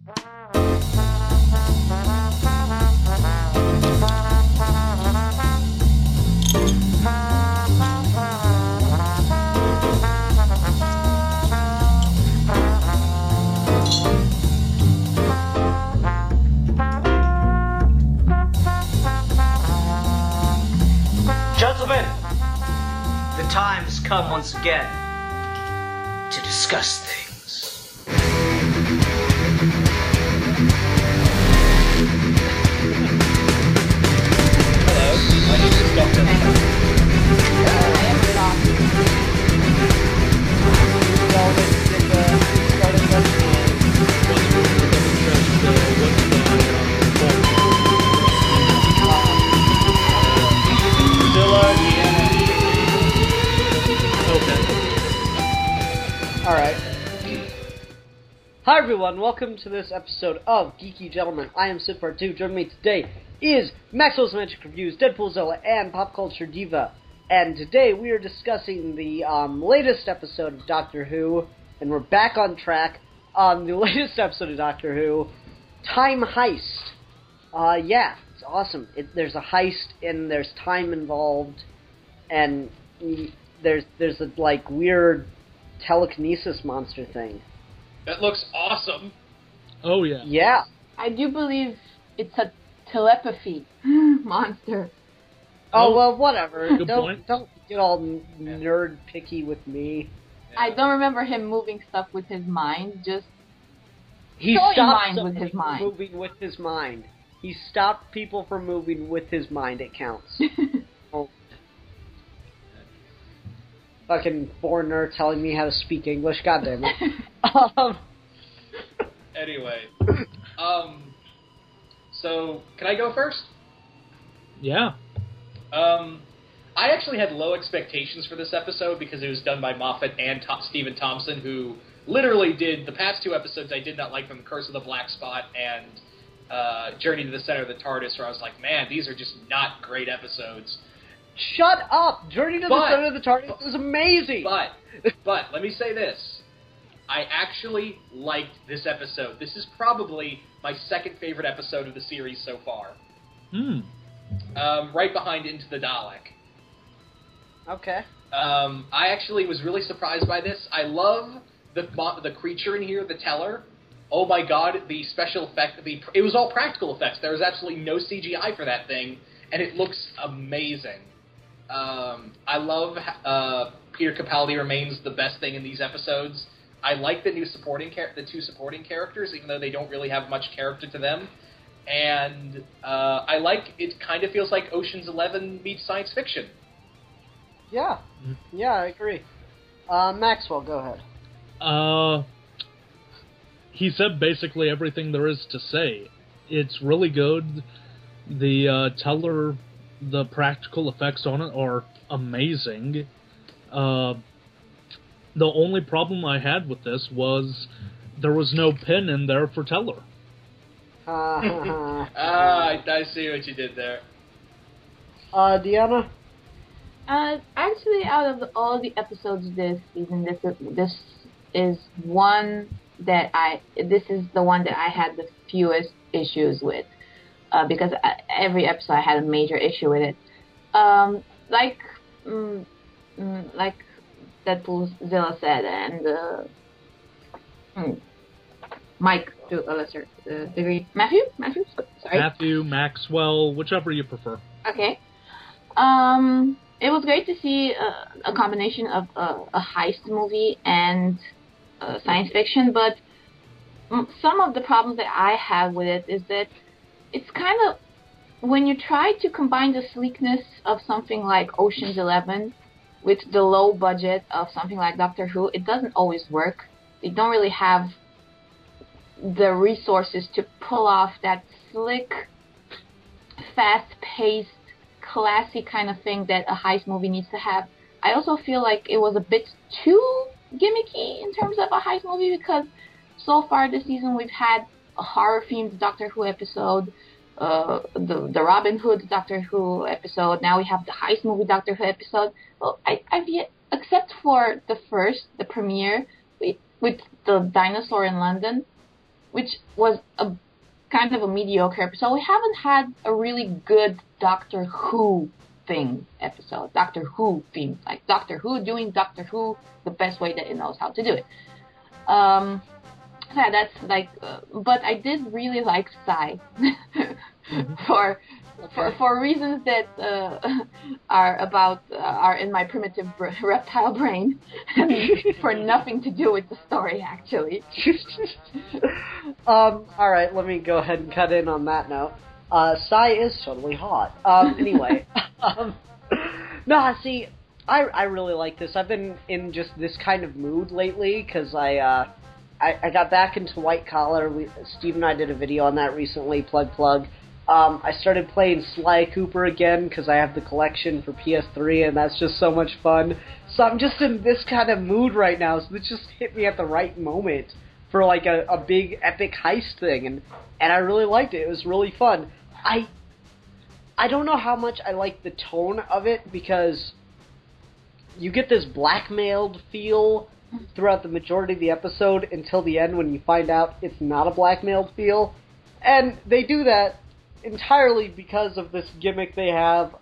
Gentlemen, the time has come once again to discuss things. Hello, my name is Dr. Alright. Hi everyone, welcome to this episode of Geeky Gentlemen. I am Sid2. Joining me today is Maxwell's Magic Reviews, Deadpoolzilla, and Pop Culture Diva. And today we are discussing the latest episode of Doctor Who, and we're back on track on the latest episode of Doctor Who, Time Heist. Yeah, it's awesome. There's a heist, and there's time involved, and there's a, like, weird telekinesis monster thing. That looks awesome. Oh, yeah. Yeah. I do believe it's a telepathy monster. Oh, well, whatever. Good Don't point. get all nerd picky with me. I don't remember him moving stuff with his mind, just He Showing stopped mind with his somebody mind. from moving with his mind. He stopped people from moving with his mind. It counts. Oh. Fucking foreigner telling me how to speak English. God damn it. Anyway, so can I go first? Yeah. I actually had low expectations for this episode because it was done by Moffat and Stephen Thompson, who literally did the past two episodes I did not like, from The Curse of the Black Spot and Journey to the Center of the TARDIS, where I was like, man, these are just not great episodes. Shut up! Journey to the Center of the TARDIS was amazing! But let me say this. I actually liked this episode. This is probably my second favorite episode of the series so far. Right behind Into the Dalek. Okay. I actually was really surprised by this. I love the creature in here, the Teller. Oh my god, the special effect, it was all practical effects. There was absolutely no CGI for that thing, and it looks amazing. I love Peter Capaldi remains the best thing in these episodes. I like the two supporting characters, even though they don't really have much character to them. And I like, it kind of feels like Ocean's 11 meets science fiction. Yeah. Yeah, I agree. Maxwell, go ahead. He said basically everything there is to say. It's really good. The Teller, the practical effects on it are amazing. The only problem I had with this was there was no pin in there for Teller. I see what you did there. Deanna? actually, out of all the episodes this season, this is one that this is the one that I had the fewest issues with, because every episode I had a major issue with it. Like Deadpoolzilla said, and Mike to a lesser degree. Matthew? Sorry. Matthew, Maxwell, whichever you prefer. Okay. It was great to see a combination of a heist movie and science fiction, but some of the problems that I have with it is that it's kind of, when you try to combine the sleekness of something like Ocean's 11 with the low budget of something like Doctor Who, it doesn't always work. They don't really have the resources to pull off that slick, fast-paced, classy kind of thing that a heist movie needs to have. I also feel like it was a bit too gimmicky in terms of a heist movie, because so far this season we've had a horror-themed Doctor Who episode, the Robin Hood Doctor Who episode, now we have the heist movie Doctor Who episode. Well, I've yet, except for the premiere with the dinosaur in London, which was a kind of a mediocre episode. We haven't had a really good Doctor Who thing episode. Doctor Who theme, like Doctor Who doing Doctor Who the best way that it knows how to do it. Yeah, that's like, but I did really like Psy for reasons that are in my primitive reptile brain, and for nothing to do with the story actually. All right, let me go ahead and cut in on that note. Psy is totally hot. Anyway, no, see, I really like this. I've been in just this kind of mood lately because I got back into White Collar. Steve and I did a video on that recently, plug. I started playing Sly Cooper again because I have the collection for PS3, and that's just so much fun. So I'm just in this kind of mood right now, so this just hit me at the right moment for like a big epic heist thing, and I really liked it. It was really fun. I don't know how much I like the tone of it, because you get this blackmailed feel throughout the majority of the episode until the end when you find out it's not a blackmailed feel. And they do that entirely because of this gimmick they have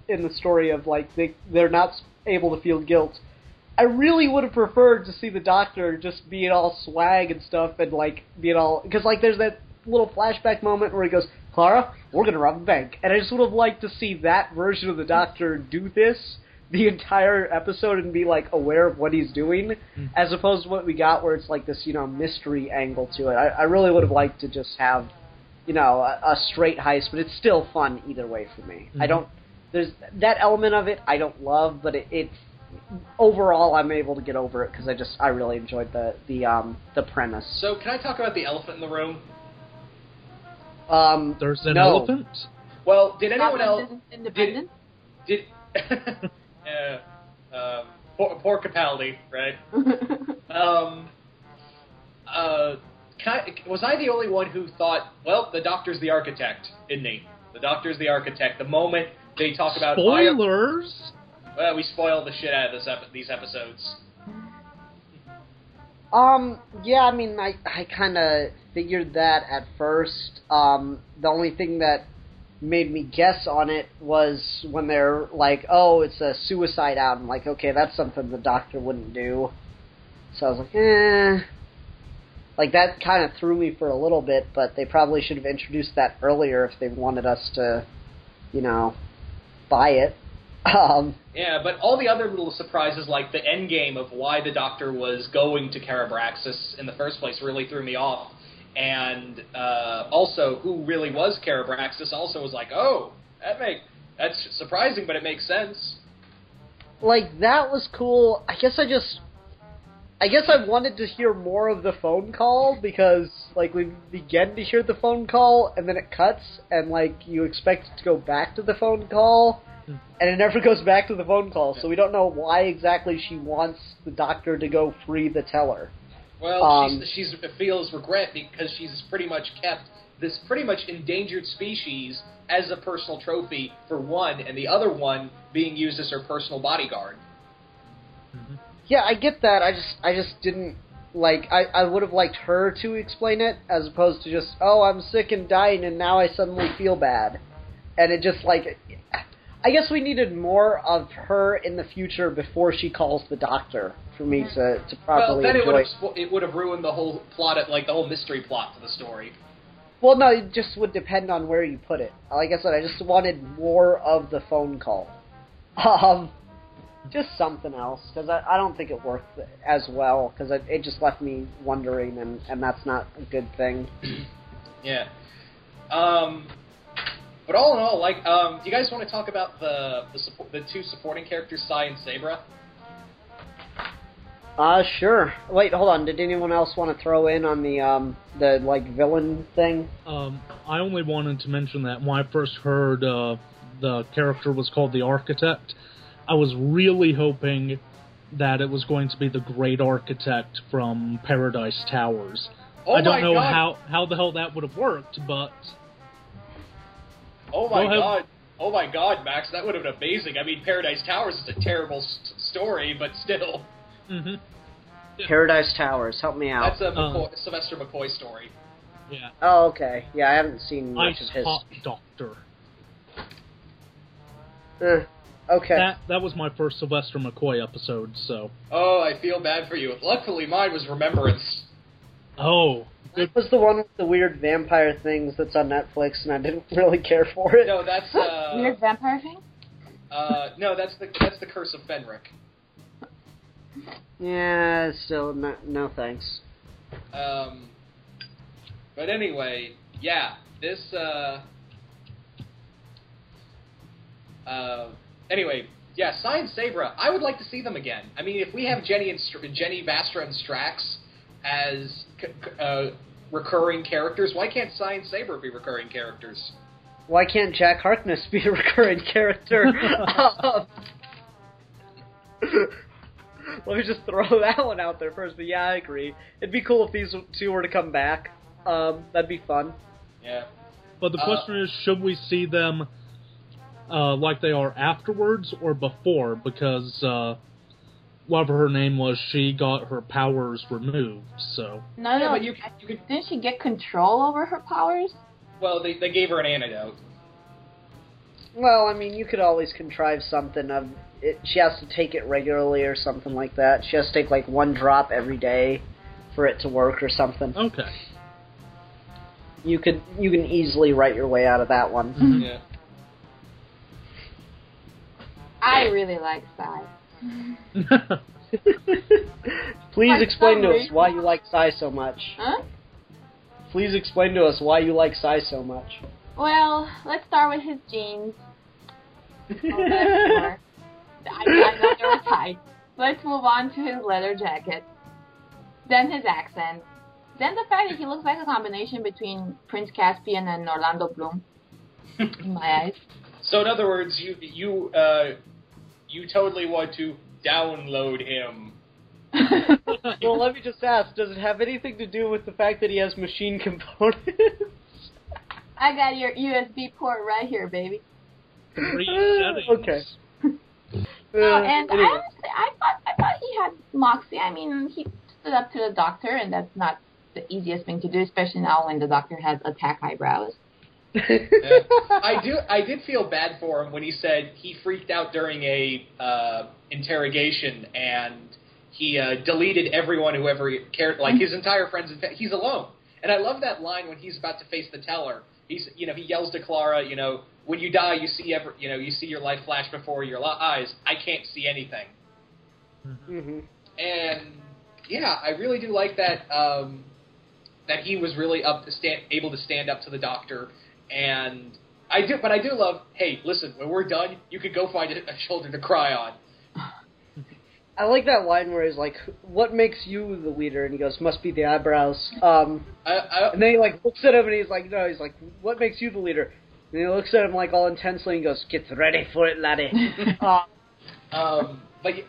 in the story of, like, they're not able to feel guilt. I really would have preferred to see the Doctor just being all swag and stuff and, like, being all... Because, like, there's that little flashback moment where he goes, Clara, we're going to rob a bank. And I just would have liked to see that version of the Doctor do this the entire episode and be, like, aware of what he's doing, as opposed to what we got where it's, like, this, you know, mystery angle to it. I really would have liked to just have, you know, a straight heist, but it's still fun either way for me. There's that element of it I don't love, but it's overall I'm able to get over it because I really enjoyed the premise. So can I talk about the elephant in the room? There's an elephant? Well, did anyone else... Independent? Did poor Capaldi, right? Was I the only one who thought, well, the Doctor's the architect, isn't he? The Doctor's the architect. The moment they talk about... Spoilers? Well, we spoiled the shit out of these episodes. Yeah, I mean, I kind of figured that at first. The only thing that made me guess on it was when they're like, oh, it's a suicide out. I'm like, okay, that's something the Doctor wouldn't do. So I was like, Like, that kind of threw me for a little bit, but they probably should have introduced that earlier if they wanted us to, you know, buy it. Yeah, but all the other little surprises, like the end game of why the Doctor was going to Carabraxis in the first place, really threw me off. And also, who really was Carabraxis also was like, oh, that's surprising, but it makes sense. Like, that was cool. I guess I wanted to hear more of the phone call, because, like, we begin to hear the phone call, and then it cuts, and, like, you expect it to go back to the phone call, and it never goes back to the phone call, so we don't know why exactly she wants the Doctor to go free the teller. Well, she feels regret because she's pretty much kept this pretty much endangered species as a personal trophy for one, and the other one being used as her personal bodyguard. Mm-hmm. Yeah, I get that. I just didn't, like, I would have liked her to explain it, as opposed to just, oh, I'm sick and dying, and now I suddenly feel bad. And it just, like, I guess we needed more of her in the future before she calls the Doctor for me to properly enjoy. Well, then it would have ruined the whole plot, like, the whole mystery plot to the story. Well, no, it just would depend on where you put it. Like I said, I just wanted more of the phone call. Just something else, because I don't think it worked as well, because it just left me wondering, and that's not a good thing. Yeah. But all in all, like, do you guys want to talk about the two supporting characters, Sai and Sabra? Sure. Wait, hold on. Did anyone else want to throw in on the like, villain thing? I only wanted to mention that when I first heard the character was called the Architect, I was really hoping that it was going to be the Great Architect from Paradise Towers. I don't know how the hell that would have worked, but... Oh my god, Max, that would have been amazing. I mean, Paradise Towers is a terrible story, but still. Mm-hmm. Yeah. Paradise Towers, help me out. That's a Sylvester McCoy story. Yeah. Oh, okay. Yeah, I haven't seen much Ice of his. Hot Doctor. Okay. That was my first Sylvester McCoy episode, so... Oh, I feel bad for you. Luckily, mine was Remembrance. Oh. That was the one with the weird vampire things that's on Netflix, and I didn't really care for it. No, that's Weird vampire thing? no, that's the Curse of Fenric. Yeah, still, no thanks. But anyway, yeah, this anyway, yeah, Sai and Sabra, I would like to see them again. I mean, if we have Jenny, Vastra, and Strax as recurring characters, why can't Sai and Sabra be recurring characters? Why can't Jack Harkness be a recurring character? Let me just throw that one out there first, but yeah, I agree. It'd be cool if these two were to come back. That'd be fun. Yeah. But the question is, should we see them like they are afterwards or before? Because whatever her name was, she got her powers removed, so... No, Yeah, but you could... Didn't she get control over her powers? Well, they gave her an antidote. Well, I mean, you could always contrive something of it. She has to take it regularly or something like that. She has to take, like, 1 drop every day for it to work or something. Okay. You can easily write your way out of that one. Mm-hmm. Yeah. I really like Sai. Please For explain some to us reason. why you like Sai so much. Huh? Please explain to us why you like Sai so much. Well, let's start with his jeans. Oh, that's more. I know they were tight. Let's move on to his leather jacket. Then his accent. Then the fact that he looks like a combination between Prince Caspian and Orlando Bloom. In my eyes. So in other words, you totally want to download him. Well, let me just ask, does it have anything to do with the fact that he has machine components? I got your USB port right here, baby. 3 settings. Okay. And Anyway. honestly, I thought he had moxie. I mean, he stood up to the doctor, and that's not the easiest thing to do, especially now when the doctor has attack eyebrows. Yeah. I did feel bad for him when he said he freaked out during a interrogation and he deleted everyone who ever cared, like his entire friends. He's alone, and I love that line when he's about to face the teller. He yells to Clara, when you die, you see your life flash before your eyes. I can't see anything. Mm-hmm. And yeah, I really do like that. That he was really able to stand up to the doctor. And I do love, hey, listen, when we're done, you could go find a shoulder to cry on. I like that line where he's like, what makes you the leader? And he goes, must be the eyebrows. And then he like looks at him and he's like, no, he's like, what makes you the leader? And he looks at him like all intensely and goes, get ready for it, laddie. But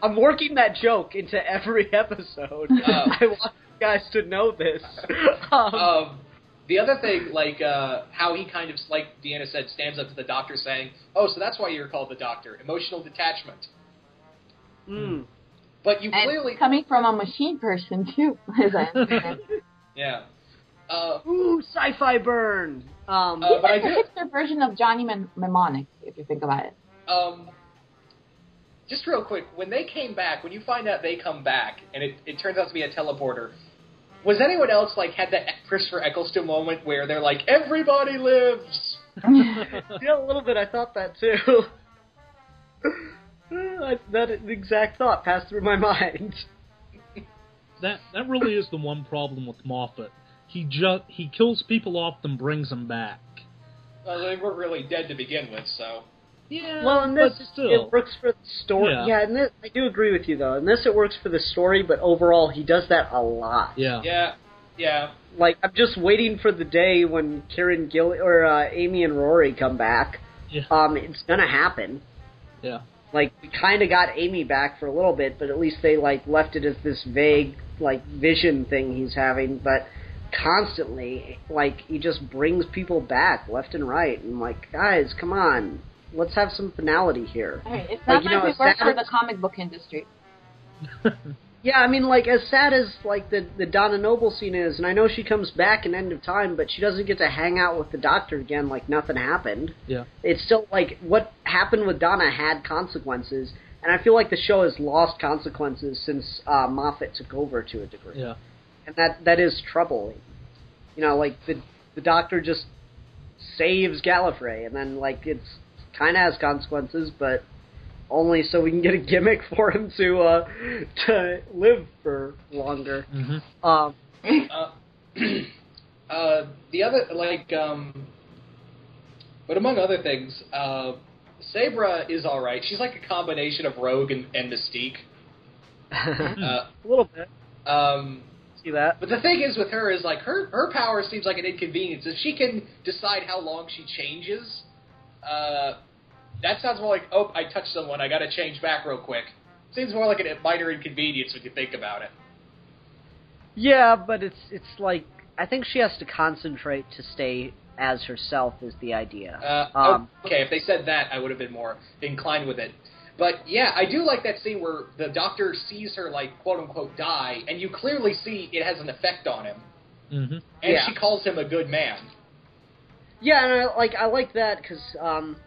I'm working that joke into every episode. I want you guys to know this. The other thing, like how he kind of, like Deanna said, stands up to the doctor saying, oh, so that's why you're called the doctor, emotional detachment. Mm. But you And clearly... coming from a machine person, too, as I understand. Yeah. Ooh, sci-fi burn! but It's I a do... hipster version of Johnny Mnemonic, if you think about it. Just real quick, when they came back, when you find out they come back, and it turns out to be a teleporter, was anyone else, like, had that Christopher Eccleston moment where they're like, everybody lives? Yeah, a little bit, I thought that too. That exact thought passed through my mind. That really is the one problem with Moffat. He kills people off then brings them back. Well, they weren't really dead to begin with, so... Yeah, Well, in this, but still. it works for the story. Yeah. In this, I do agree with you, though. In this, it works for the story, but overall, he does that a lot. Yeah. Yeah. Like, I'm just waiting for the day when Amy and Rory come back. Yeah. It's gonna happen. Yeah. Like, we kind of got Amy back for a little bit, but at least they, like, left it as this vague, like, vision thing he's having, but constantly, like, he just brings people back left and right, and, like, guys, come on. Let's have some finality here. Hey, it's not like we work for the comic book industry. Yeah, I mean, like, as sad as, like, the Donna Noble scene is, and I know she comes back in End of Time, but she doesn't get to hang out with the Doctor again like nothing happened. Yeah. It's still, like, what happened with Donna had consequences, and I feel like the show has lost consequences since Moffat took over to a degree. Yeah. And that is troubling. You know, like, the Doctor just saves Gallifrey, and then, like, it's kind of has consequences, but only so we can get a gimmick for him to live for longer. Mm-hmm. The other, like, but among other things, Sabra is alright. She's like a combination of Rogue and Mystique. A little bit. See that? But the thing is with her is, like, her power seems like an inconvenience. If she can decide how long she changes, that sounds more like, oh, I touched someone, I gotta change back real quick. Seems more like a minor inconvenience when you think about it. Yeah, but it's like, I think she has to concentrate to stay as herself is the idea. Okay, if they said that, I would have been more inclined with it. But, yeah, I do like that scene where the Doctor sees her, like, quote-unquote, die, and you clearly see it has an effect on him. Mm-hmm. And she calls him a good man. Yeah, and I like that, because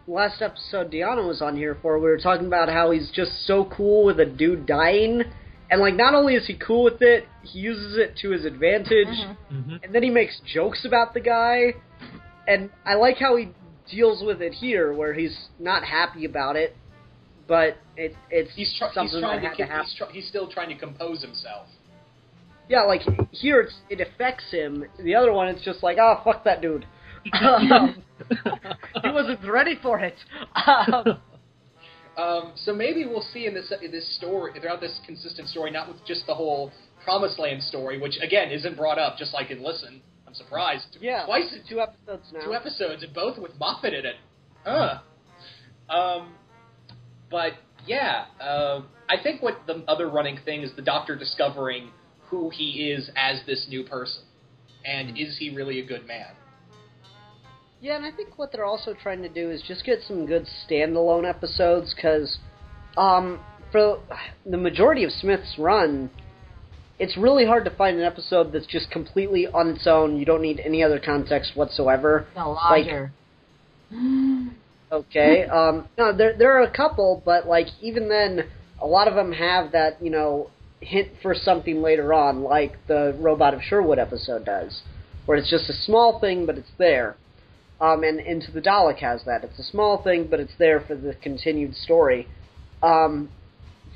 last episode Deanna was on here for, we were talking about how he's just so cool with a dude dying, and, like, not only is he cool with it, he uses it to his advantage, Mm-hmm. and then he makes jokes about the guy, and I like how he deals with it here, where he's not happy about it, but it's something that had to happen. He's still trying to compose himself. Yeah, like, here it affects him. The other one, it's just like, oh, fuck that dude. He wasn't ready for it. So maybe we'll see in this story, throughout this consistent story, not with just the whole Promised Land story, which, again, isn't brought up, just like in Listen. I'm surprised. Yeah, twice. 2 episodes now. 2 episodes, and both with Moffat in it. But, yeah, I think what the other running thing is the Doctor discovering who he is as this new person. And is he really a good man? Yeah, and I think what they're also trying to do is just get some good standalone episodes, because for the majority of Smith's run, it's really hard to find an episode that's just completely on its own. You don't need any other context whatsoever. No, Lodger. Okay. No, there are a couple, but, like, even then, a lot of them have that, you know, hint for something later on, like the Robot of Sherwood episode does, where it's just a small thing, but it's there. And Into the Dalek has that. It's a small thing, but it's there for the continued story. For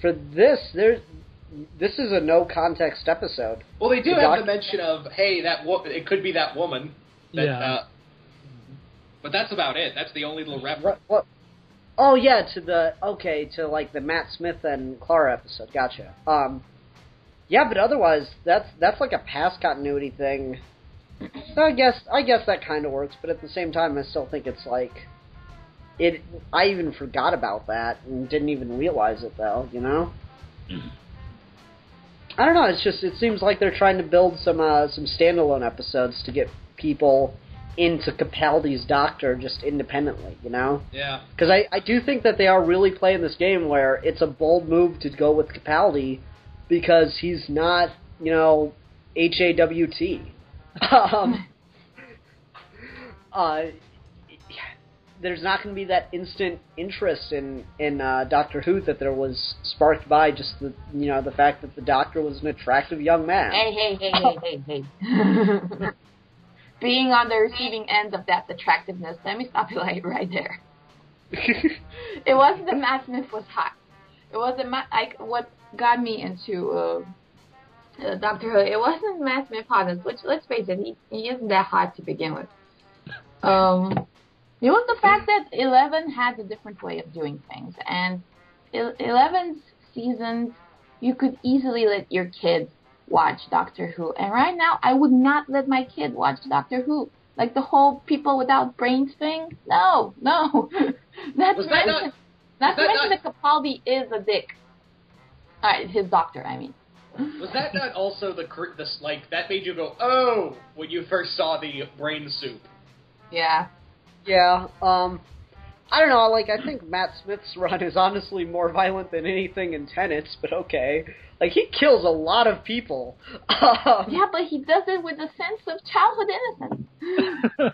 this, this is a no-context episode. Well, they do have the mention of, hey, it could be that woman. That, yeah. But that's about it. That's the only little reference. What? Oh, yeah, to like the Matt Smith and Clara episode. Gotcha. Yeah, but otherwise, that's like a past continuity thing. So I guess that kind of works, but at the same time, I still think it's like I even forgot about that and didn't even realize it, though. You know. I don't know. It seems like they're trying to build some standalone episodes to get people into Capaldi's Doctor just independently, you know? Yeah. Because I do think that they are really playing this game where it's a bold move to go with Capaldi because he's not, you know, HAWT. There's not going to be that instant interest in Doctor Who that there was sparked by just the fact that the Doctor was an attractive young man. Hey. Being on the receiving end of that attractiveness, let me stop you right there. It wasn't that Matt Smith was hot. It wasn't what got me into Doctor Who. It wasn't Matt Smith hotness, which, let's face it, he isn't that hot to begin with. It was the fact that 11 had a different way of doing things, and 11's seasons, you could easily let your kids watch Doctor Who, and right now, I would not let my kid watch Doctor Who. Like the whole people without brains thing? No. Not to mention that Capaldi is a dick. Alright, his doctor, I mean. Was that not also that made you go, oh, when you first saw the brain soup? Yeah. Yeah, I don't know, I think Matt Smith's run is honestly more violent than anything in Tenets, but okay. Like, he kills a lot of people. Yeah, but he does it with a sense of childhood innocence.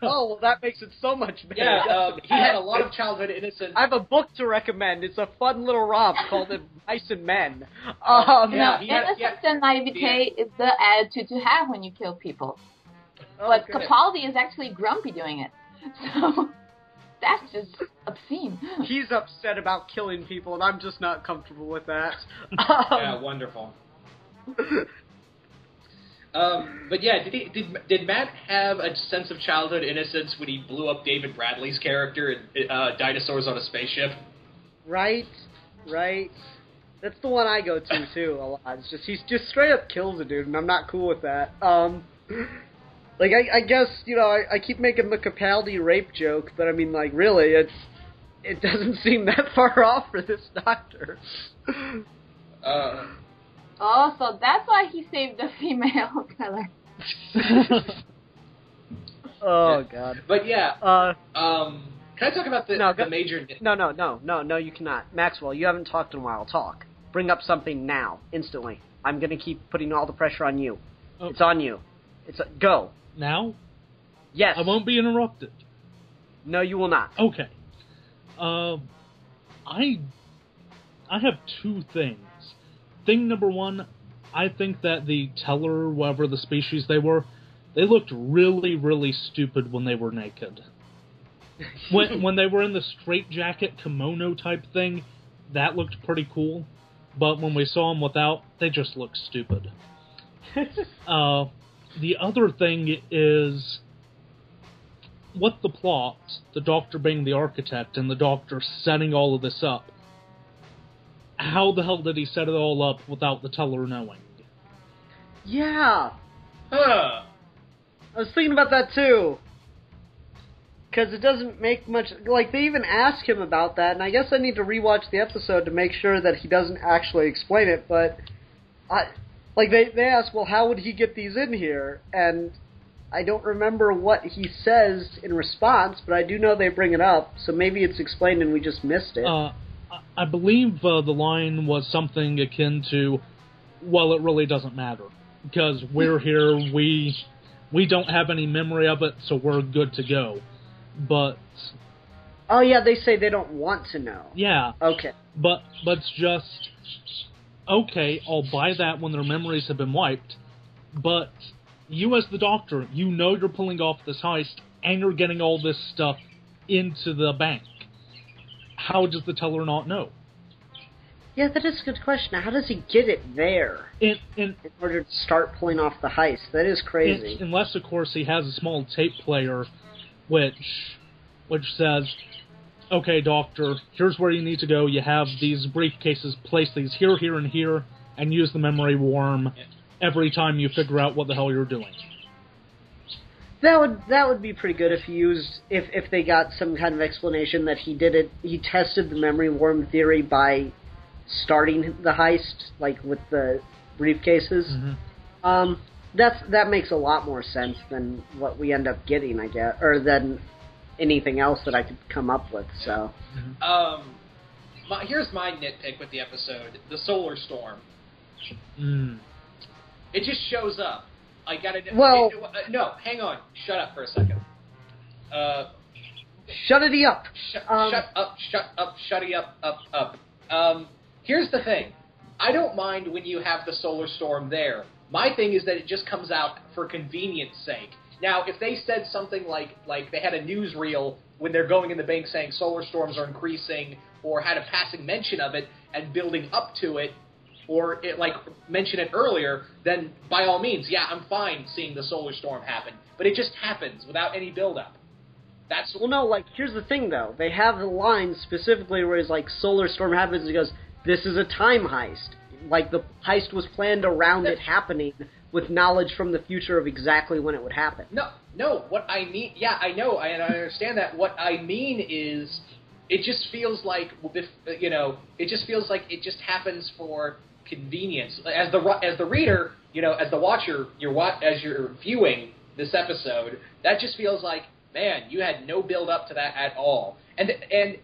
Oh, well, that makes it so much better. Yeah, he had a lot of childhood innocence. I have a book to recommend. It's a fun little romp called Mice and Men. Innocence and naivete is the attitude to have when you kill people. But Capaldi is actually grumpy doing it. So, that's just obscene. He's upset about killing people, and I'm just not comfortable with that. Yeah, wonderful. But yeah, did Matt have a sense of childhood innocence when he blew up David Bradley's character in Dinosaurs on a Spaceship? Right. That's the one I go to, too, a lot. It's just, he's just straight up kills a dude, and I'm not cool with that. Like, I guess, you know, I keep making the Capaldi rape joke, but I mean, like, really, it doesn't seem that far off for this doctor. Oh, so that's why he saved the female killer. Oh, God. But yeah, can I talk about the major... No, you cannot. Maxwell, you haven't talked in a while. Talk. Bring up something now, instantly. I'm going to keep putting all the pressure on you. Oh. It's on you. Go. Now? Yes. I won't be interrupted. No, you will not. Okay. I have two things. Thing number one, I think that the Teller, whatever the species they were, they looked really, really stupid when they were naked. When they were in the straitjacket kimono type thing, that looked pretty cool. But when we saw them without, they just looked stupid. The other thing is, what the plot, the Doctor being the architect and the Doctor setting all of this up, how the hell did he set it all up without the Teller knowing? Yeah. Huh. I was thinking about that too. Because it doesn't make much... Like, they even ask him about that, and I guess I need to rewatch the episode to make sure that he doesn't actually explain it, but... They ask, well, how would he get these in here? And I don't remember what he says in response, but I do know they bring it up, so maybe it's explained and we just missed it. I believe the line was something akin to, well, it really doesn't matter, because we're here, we don't have any memory of it, so we're good to go. But... Oh, yeah, they say they don't want to know. Yeah. Okay. But it's just... Okay, I'll buy that when their memories have been wiped, but you as the Doctor, you know you're pulling off this heist, and you're getting all this stuff into the bank. How does the Teller not know? Yeah, that is a good question. How does he get it there in order to start pulling off the heist? That is crazy. Unless, of course, he has a small tape player which says... Okay, Doctor, here's where you need to go. You have these briefcases. Place these here, here, and here, and use the memory worm every time you figure out what the hell you're doing. That would be pretty good if they got some kind of explanation that he did it. He tested the memory worm theory by starting the heist, like with the briefcases. Mm-hmm. That makes a lot more sense than what we end up getting, I guess, or than anything else that I could come up with, so... Here's my nitpick with the episode. The solar storm. It just shows up. I gotta... Well... no, hang on. Shut up for a second. Shut it up! Shut it up. Here's the thing. I don't mind when you have the solar storm there. My thing is that it just comes out for convenience sake. Now, if they said something like they had a newsreel when they're going in the bank saying solar storms are increasing, or had a passing mention of it and building up to it, or mention it earlier, then by all means, yeah, I'm fine seeing the solar storm happen. But it just happens without any build-up. Well, no, here's the thing, though. They have the line specifically where it's solar storm happens, and he goes, this is a time heist. The heist was planned around it happening, with knowledge from the future of exactly when it would happen. No, what I mean... Yeah, I know, and I understand that. What I mean is, it just feels like, it just feels like it just happens for convenience. As the reader, as the watcher, as you're viewing this episode, that just feels like, man, you had no build-up to that at all. And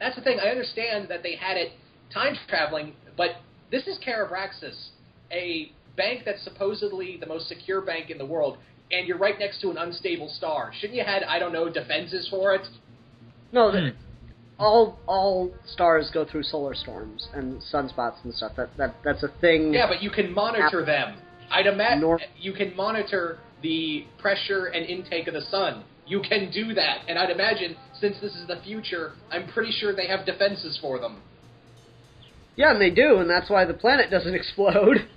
that's the thing, I understand that they had it time-traveling, but this is Carabraxis. a bank that's supposedly the most secure bank in the world, and you're right next to an unstable star. Shouldn't you had, I don't know, defenses for it? No, all stars go through solar storms and sunspots and stuff. That's a thing. Yeah, but you can monitor them. I'd imagine you can monitor the pressure and intake of the sun. You can do that, and I'd imagine, since this is the future, I'm pretty sure they have defenses for them. Yeah, and they do, and that's why the planet doesn't explode.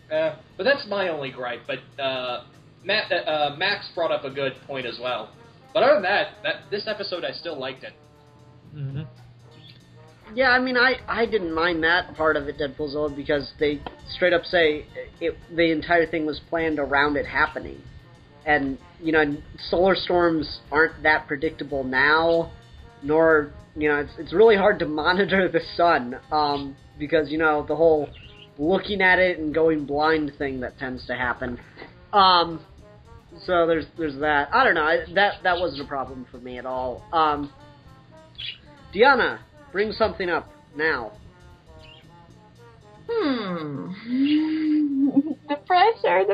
But that's my only gripe. But Max brought up a good point as well. But other than that this episode, I still liked it. Mm-hmm. Yeah, I mean, I didn't mind that part of it, Deadpoolzilla, because they straight up say the entire thing was planned around it happening. And, you know, solar storms aren't that predictable now, nor, you know, it's really hard to monitor the sun, because, you know, the whole looking at it and going blind thing that tends to happen. So there's that. I don't know, that wasn't a problem for me at all. Deanna, bring something up now. The pressure.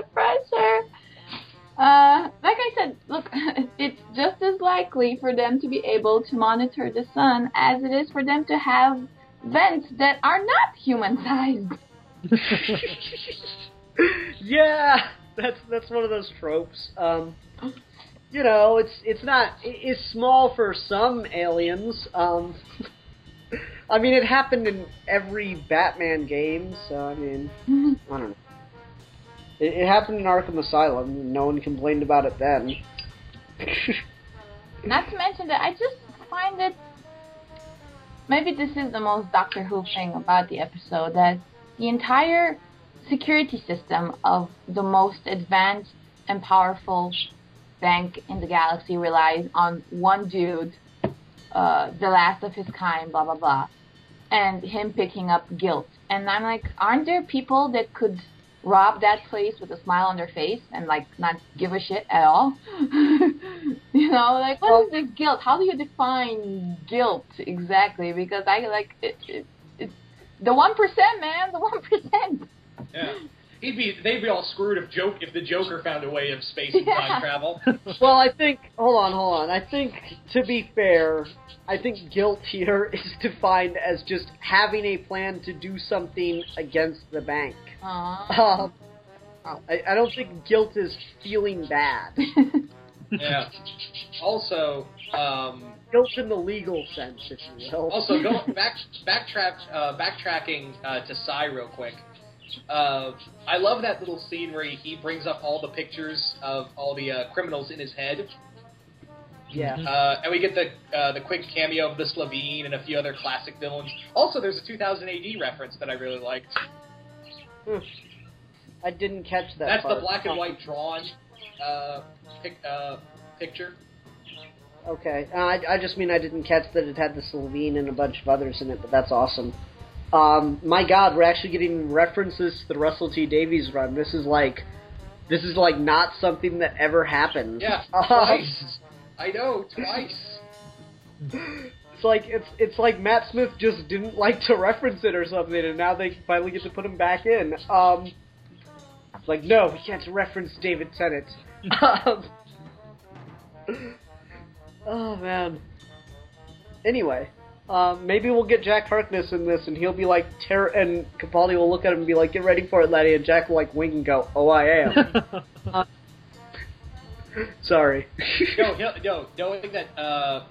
Like I said, look, it's just as likely for them to be able to monitor the sun as it is for them to have vents that are not human-sized. Yeah, that's one of those tropes. You know, it's small for some aliens. I mean, it happened in every Batman game, so I mean, I don't know. It happened in Arkham Asylum, and no one complained about it then. Not to mention that I just find it, maybe this is the most Doctor Who thing about the episode, that the entire security system of the most advanced and powerful bank in the galaxy relies on one dude, the last of his kind, blah, blah, blah, and him picking up guilt. And I'm like, aren't there people that could rob that place with a smile on their face and, like, not give a shit at all? You know, like, what is this guilt? How do you define guilt exactly? Because I, like, it's the 1%, man, the 1%. Yeah. They'd be all screwed if the Joker found a way of space and time travel. Well, I think, hold on. I think, to be fair, I think guilt here is defined as just having a plan to do something against the bank. I don't think guilt is feeling bad. Yeah. Also, guilt in the legal sense, if you will. Also, backtracking to Psy real quick. I love that little scene where he brings up all the pictures of all the criminals in his head. Yeah. And we get the quick cameo of the Slovene and a few other classic villains. Also, there's a 2000 AD reference that I really liked. I didn't catch that. That's part. the black and white drawn picture. Okay. I just mean I didn't catch that it had the Slovene and a bunch of others in it, but that's awesome. My God, we're actually getting references to the Russell T Davies run. This is like not something that ever happened. Yeah, twice. I know, twice. It's like Matt Smith just didn't like to reference it or something, and now they finally get to put him back in. It's like, no, we can't reference David Tennant. Oh man. Anyway. Maybe we'll get Jack Harkness in this, and he'll be like, and Capaldi will look at him and be like, get ready for it, laddie, and Jack will like wink and go, oh, I am. Sorry. Knowing that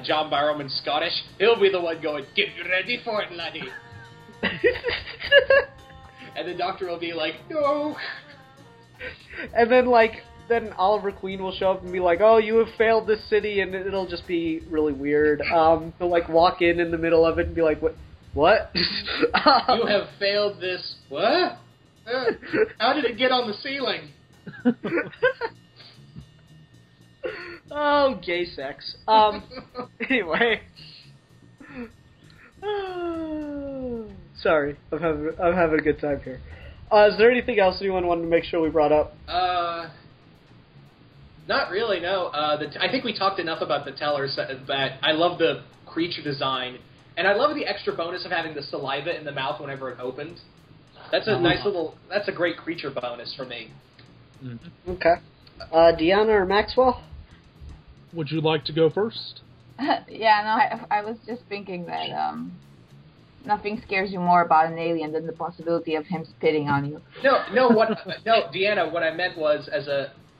John Barrowman's Scottish, he'll be the one going, get ready for it, laddie. And the Doctor will be like, no. And then, then Oliver Queen will show up and be like, oh, you have failed this city, and it'll just be really weird. He'll, walk in the middle of it and be like, what? You have failed this, what? How did it get on the ceiling? Oh, gay sex. Anyway. Sorry, I'm having a good time here. Is there anything else anyone wanted to make sure we brought up? Not really, no. I think we talked enough about the tellers that I love the creature design, And I love the extra bonus of having the saliva in the mouth whenever it opened. That's a nice little... That's a great creature bonus for me. Mm-hmm. Okay. Deanna or Maxwell? Would you like to go first? Yeah, no, I was just thinking that nothing scares you more about an alien than the possibility of him spitting on you. No, Deanna, what I meant was,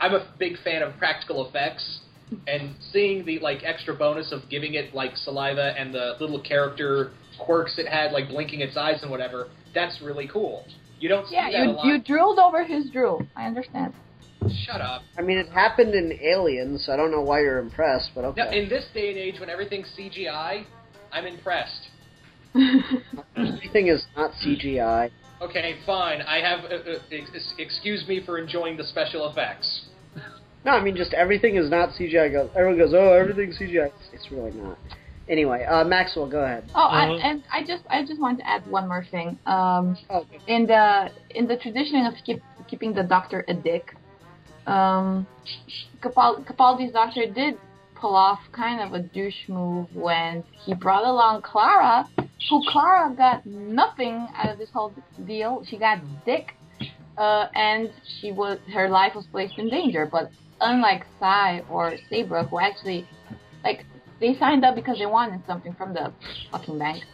I'm a big fan of practical effects, and seeing the, like, extra bonus of giving it, like, saliva and the little character quirks it had, like, blinking its eyes and whatever, that's really cool. You don't see that a lot. You drooled over his drool. I understand. Shut up. I mean, it happened in Aliens, so I don't know why you're impressed, but okay. No, in this day and age, when everything's CGI, I'm impressed. Everything is not CGI. Okay, fine. I have... excuse me for enjoying the special effects. No, I mean, just everything is not CGI. Everyone goes, oh, everything's CGI. It's really not. Anyway, Maxwell, go ahead. Oh, I just want to add one more thing. Okay. In the tradition of keeping the Doctor a dick, Capaldi's Doctor did pull off kind of a douche move when he brought along Clara, who Clara got nothing out of this whole deal. She got dick, and her life was placed in danger. But unlike Sai or Sabra, who actually, like, they signed up because they wanted something from the fucking bank,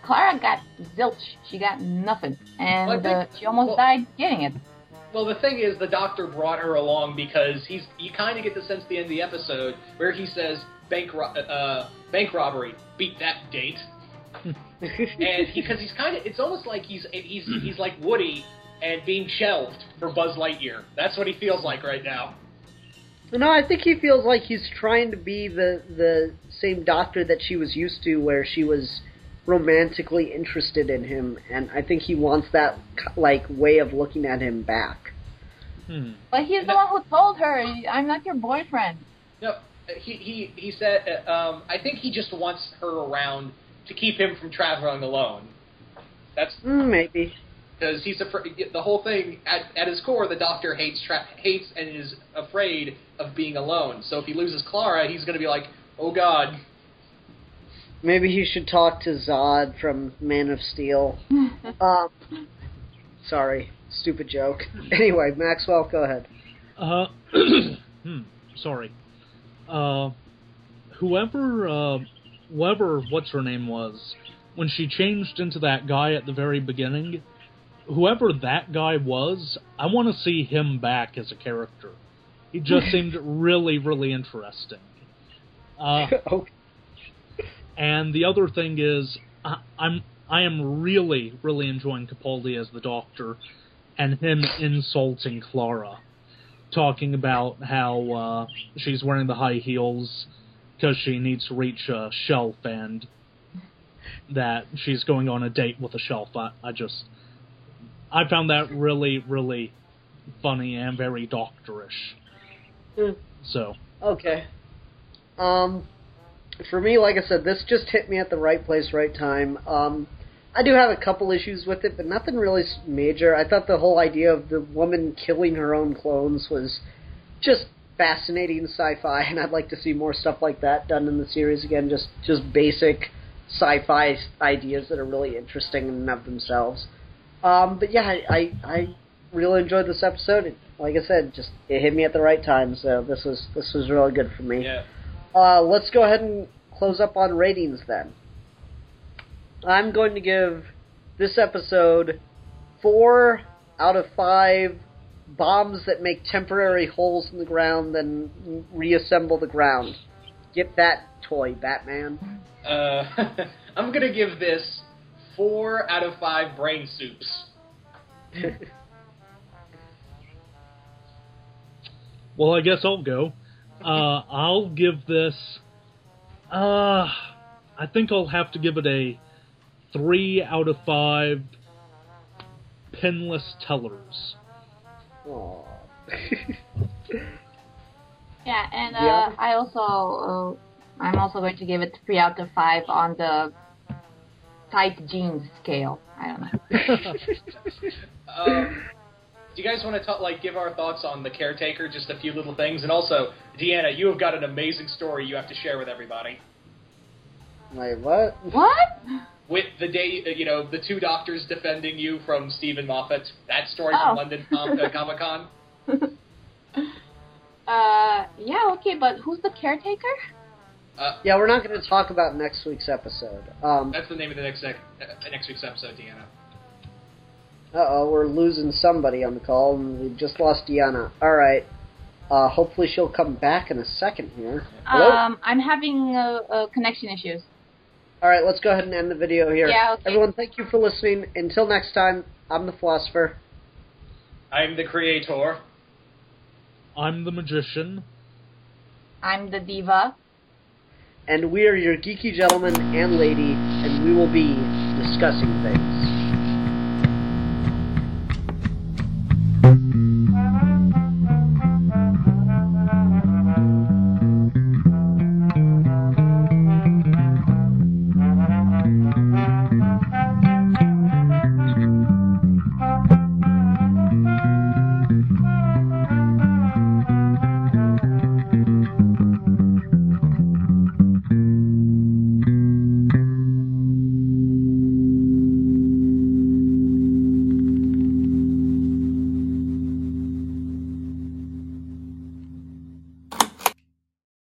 Clara got zilch. She got nothing, and she almost died getting it. Well, the thing is, the Doctor brought her along because you kind of get the sense at the end of the episode where he says, bank robbery, beat that date. And because he's kind of, it's almost like he's like Woody and being shelved for Buzz Lightyear. That's what he feels like right now. No, I think he feels like he's trying to be the same Doctor that she was used to, where she was romantically interested in him, and I think he wants that, like, way of looking at him back. But he's the one who told her, I'm not your boyfriend. No, he said, I think he just wants her around to keep him from traveling alone. That's... maybe. Because he's the whole thing, at his core, the Doctor hates and is afraid of being alone. So if he loses Clara, he's going to be like, oh God. Maybe he should talk to Zod from Man of Steel. Sorry, stupid joke. Anyway, Maxwell, go ahead. Sorry. Whoever what's her name was, when she changed into that guy at the very beginning, whoever that guy was, I want to see him back as a character. He just seemed really, really interesting. Okay. And the other thing is, I am really, really enjoying Capaldi as the Doctor, and him insulting Clara, talking about how she's wearing the high heels because she needs to reach a shelf, and that she's going on a date with a shelf. I found that really, really funny and very Doctorish. So. Okay. For me, like I said, this just hit me at the right place, right time. I do have a couple issues with it, but nothing really major. I thought the whole idea of the woman killing her own clones was just fascinating sci-fi, and I'd like to see more stuff like that done in the series again, just basic sci-fi ideas that are really interesting in and of themselves. But yeah, I really enjoyed this episode. Like I said, it hit me at the right time, so this was really good for me. Yeah. Let's go ahead and close up on ratings then. I'm going to give this episode 4 out of 5 bombs that make temporary holes in the ground, then reassemble the ground. Get that toy, Batman. I'm going to give this 4 out of 5 brain soups. Well, I guess I'll go. I'll give this... I think I'll have to give it a 3 out of 5 pinless tellers. Aww. Yeah, and I'm also going to give it 3 out of 5 on the tight jeans scale. I don't know. Do you guys want to give our thoughts on the caretaker, just a few little things? And also, Deanna, you have got an amazing story you have to share with everybody. Wait, what? What? With the day, the two doctors defending you from Stephen Moffat. That story Oh. from London Comic-Con. Yeah, okay, but who's the caretaker? Yeah, we're not going to talk about next week's episode. That's the name of the next week's episode, Deanna. Uh-oh, we're losing somebody on the call, and we just lost Deanna. Alright. Hopefully she'll come back in a second here. Hello? I'm having connection issues. Alright, let's go ahead and end the video here. Yeah, okay. Everyone, thank you for listening. Until next time, I'm the Philosopher. I'm the creator. I'm the Magician. I'm the diva. And we are your geeky gentleman and lady, and we will be discussing things.